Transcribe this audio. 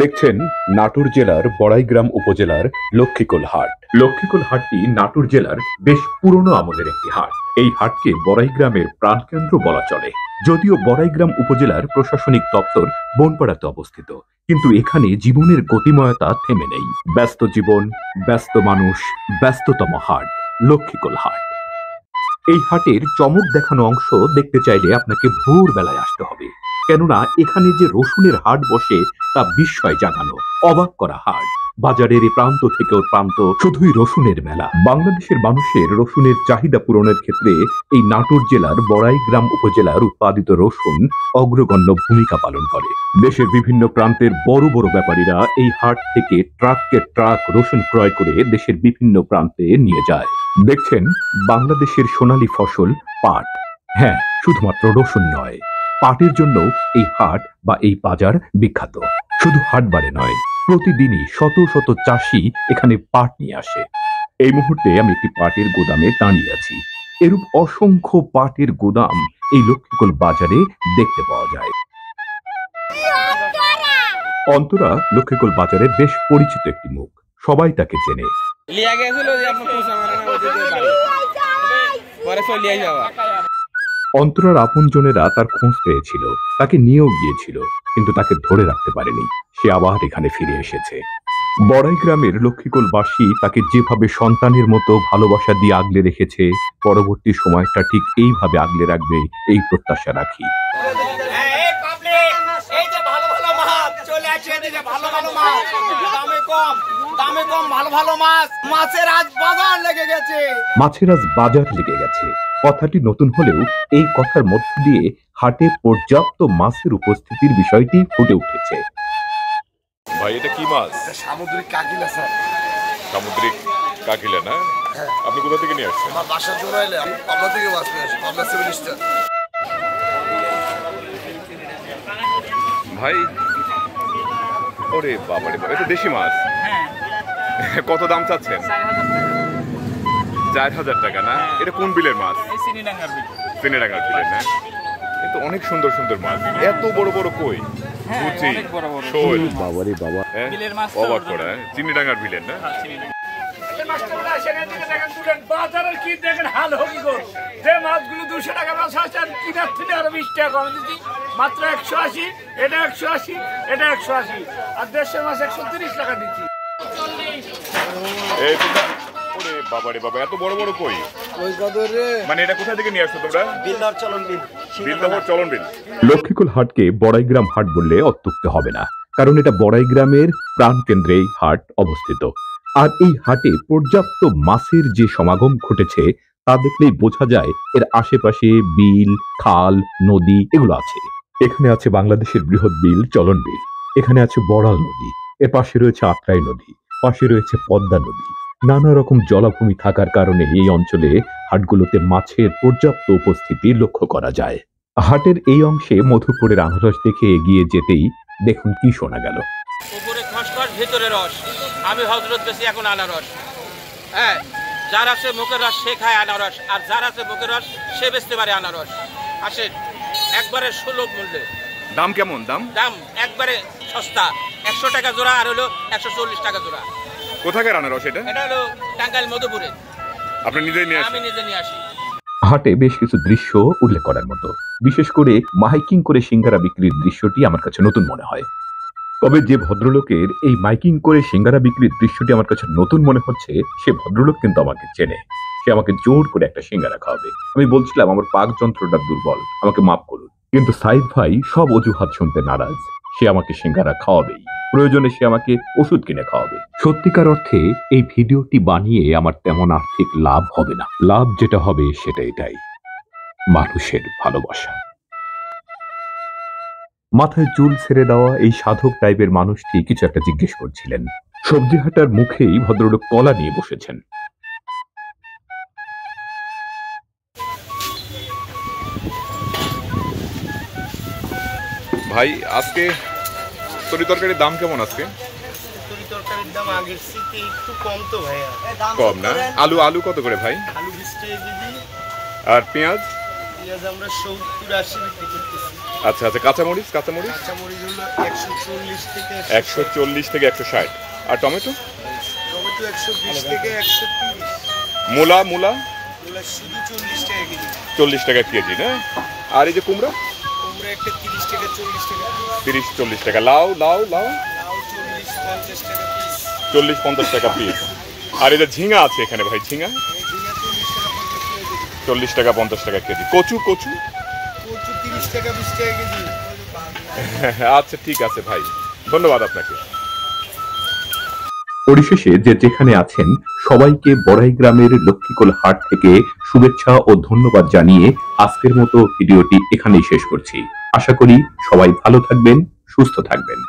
দেখছেন নাটোর জেলার বড়াইগ্রাম উপজেলার লক্ষ্মীকুল হাট। লক্ষ্মীকুল হাটটি নাটোর জেলার বেশ পুরনো আমলের একটি হাট। এই হাটকে বড়াইগ্রামের প্রাণকেন্দ্র বলা চলে। যদিও বড়াইগ্রাম উপজেলার প্রশাসনিক দপ্তর বনপাড়াতে অবস্থিত, কিন্তু এখানে জীবনের গতিময়তা থেমে নেই। ব্যস্ত জীবন, ব্যস্ত মানুষ, ব্যস্ততম হাট লক্ষ্মীকুল হাট। এই হাটের চমক দেখানো অংশ দেখতে চাইলে আপনাকে ভোরবেলায় আসতে হবে, কেননা এখানে যে রসুনের হাট বসে তা বিস্ময় জাগানো, অবাক করা হাট। বাজারের এই প্রান্ত থেকে ওর প্রান্ত শুধুই রসুনের মেলা। বাংলাদেশের মানুষের রসুনের চাহিদা পূরণের ক্ষেত্রে এই নাটোর জেলার বড়াইগ্রাম উপজেলার উৎপাদিত রসুন অগ্রগণ্য ভূমিকা পালন করে। দেশের বিভিন্ন প্রান্তের বড় বড় ব্যাপারীরা এই হাট থেকে ট্রাককে ট্রাক রসুন ক্রয় করে দেশের বিভিন্ন প্রান্তে নিয়ে যায়। দেখছেন বাংলাদেশের সোনালী ফসল পাট। হ্যাঁ, শুধুমাত্র রসুন নয়, পাটের জন্য এই হাট বা এই বাজার বিখ্যাত। শুধু হাটবারে নয়, প্রতিদিনই শত শত চাষি এখানে পাট নিয়ে আসে। এই মুহূর্তে আমি একটি পাটের গোদামে দাঁড়িয়ে আছি। এরূপ অসংখ্য পাটের গোদাম এই লক্ষ্মীকুল বাজারে দেখতে পাওয়া যায়। অন্তরা লক্ষ্মীকুল বাজারে বেশ পরিচিত একটি মুখ, সবাই তাকে চেনে। অন্তরার আপনজনেরা তার খোঁজ পেয়েছিল, তাকে নিয়েও গিয়েছিল, কিন্তু তাকে ধরে রাখতে পারেনি। সে আবার এখানে ফিরে এসেছে। বড়াইগ্রামের লক্ষ্মীকুলবাসী তাকে যেভাবে সন্তানের মতো ভালোবাসা দিয়ে আগলে রেখেছে, পরবর্তী সময়টা ঠিক এইভাবে আগলে রাখবে এই প্রত্যাশা রাখি। মাছের আজ বাজার লেগে গেছে। কথাটি নতুন হলেও এই কথার মধ্য দিয়ে হাটে পর্যাপ্ত মাছের উপস্থিতির বিষয়টি ফুটে উঠেছে। ভাই, এটা কি মাছ? সামুদ্রিক কাকিলা স্যার। সামুদ্রিক কাকিলা না? হ্যাঁ। আপনি কোথা থেকে নিয়ে আসছেন? আমার বাসা জোড়াইলে আমি পাবনা থেকে মাছ নিয়ে আসি, পাবনা সিভিল স্টার। ভাই, ওরে বাবা রে বাবা, এটা দেশি মাছ। কত দাম চাচ্ছেন? 4000 টাকা না? এটা কোন বিলের মাছ? চিনিডাঙ্গার বিলের না? কিন্তু অনেক সুন্দর সুন্দর মাছ। এত বড় বড় কই, বুঝছি, শোল, বাবারে বাবা, অবাক করা। চিনিডাঙ্গার বিলের না? বাজারের কি দেখেন হাল হকি গো, যে মাছগুলো 200 টাকা মাছ আছে আর কিনার থেকে আরো 20 টাকা কম দিচ্ছি। মাত্র 180, এটা 180, এটা 180, আর দেশের মাছ 130 টাকা দিচ্ছি। ওরে বাবা রে বাবা, এত বড় বড় কই! ওই কদর রে, মানে এটা কোথা থেকে নিয়ে আসছো তোমরা? বিলদার চলন বিল, বিলদার চলন বিল। লক্ষ্মীকুল হাটকে বড়াইগ্রাম হাট বললে অত্যুক্তি হবে না, কারণ এটা বড়াইগ্রামের প্রাণকেন্দ্রে এই হাট অবস্থিত। আর এই হাটে পর্যাপ্ত মাছের যে সমাগম ঘটেছে তা দেখলেই বোঝা যায় এর আশেপাশে বিল, খাল, নদী এগুলো আছে। এখানে আছে বাংলাদেশের বৃহৎ বিল চলন বিল, এখানে আছে বড়াল নদী, এর পাশে রয়েছে আত্রাই নদী, পাশে রয়েছে পদ্মা নদী। নানা রকম জলাভূমি থাকার কারণে এই অঞ্চলে হাটগুলোতে মাছের পর্যাপ্ত উপস্থিতি লক্ষ্য করা যায়। হাটের এই অংশে মধুপুরের আনারস দেখে এগিয়ে যেতেই দেখুন কি শোনা গেল। উপরে খসখস, ভিতরে রস। আমি হজরত বেশি এখন আনারস। হ্যাঁ, যার আছে মুখের রস সে খায় আনারস, আর যার আছে মুখের রস সে বেচতে পারে আনারস। আসেন, একবারে সুলভ মূল্যে। দাম কেমন? দাম একবারে সস্তা, 100 টাকা জোড়া, আর হলো 140 টাকা জোড়া। কোথাকার আনারস এটা? এটা হলো টাঙ্গাইল মধুপুরে। আপনি নিজেই নিয়ে আসেন? আমি নিজে নিয়ে আসি। হাটে বেশ কিছু দৃশ্য উল্লেখ করার মতো, বিশেষ করে মাইকিং করে সিঙ্গারা বিক্রির দৃশ্যটি আমার কাছে নতুন মনে হয়। তবে যে ভদ্রলোকের এই মাইকিং করে সিঙ্গারা বিক্রির দৃশ্যটি আমার কাছে নতুন মনে হচ্ছে, সে ভদ্রলোক কিন্তু আমাকে চেনে। সে আমাকে জোর করে একটা সিঙ্গারা খাওয়াবে। আমি বলছিলাম আমার পাকযন্ত্রটা দুর্বল, আমাকে মাফ করুন, কিন্তু সাইদ ভাই সব অজুহাত শুনতে নারাজ। সে আমাকে সিঙ্গারা খাওয়াবেই, প্রয়োজনে সে আমাকে ওষুধ কিনে খাওয়াবে। সত্যিকার অর্থে এই ভিডিওটি বানিয়ে আমার তেমন আর্থিক লাভ হবে না, লাভ যেটা হবে সেটা এটাই, মানুষের ভালোবাসা। মাথায় চুল ছেড়ে দেওয়া এই সাধক টাইপের মানুষটি কিছু একটা জিজ্ঞেস করছিলেন। সবজি হাটার মুখেই ভদ্রলোক কলা নিয়ে বসেছেন। ভাই, আজকে তরি তরকারির দাম কেমন? আজকে তরি তরকারির দাম আগের থেকে একটু কম তো ভাইয়া। কম না? আলু কত করে ভাই? আলু 20 টাকা কেজি। আর পেঁয়াজ? পেঁয়াজ আমরা 70-80 বিক্রি করতেছি। আচ্ছা আচ্ছা, কাঁচামরিচ কাঁচামরিচ কাঁচামরিচ হলো 140 থেকে 140 থেকে 160, আর টমেটো টমেটো 120 থেকে 130, মূলা মূলা এগুলো শুধু 40 টাকা কেজি। 40 টাকা কেজি না? আর এই যে কুমড়া কুমড়া একটা 30 টাকা 40 টাকা, 30-40 টাকা, লাউ লাউ লাউ লাউ 40-50 টাকা পিস, 40-50 টাকা পিস। আর এই যে ঝিঙা আছে এখানে ভাই, ঝিঙা ঝিঙা 40 টাকা 50 টাকা কেজি। কচু কচু কচু 30 টাকা 20 টাকা কেজি। আচ্ছা ঠিক আছে ভাই, ধন্যবাদ আপনাকে। পরিশেষে যে যেখানে আছেন সবাইকে বড়াই গ্রামের লক্ষ্মীকোল হাট থেকে শুভেচ্ছা ও ধন্যবাদ জানিয়ে আজকের মতো ভিডিওটি এখানেই শেষ করছি। আশা করি সবাই ভালো থাকবেন, সুস্থ থাকবেন।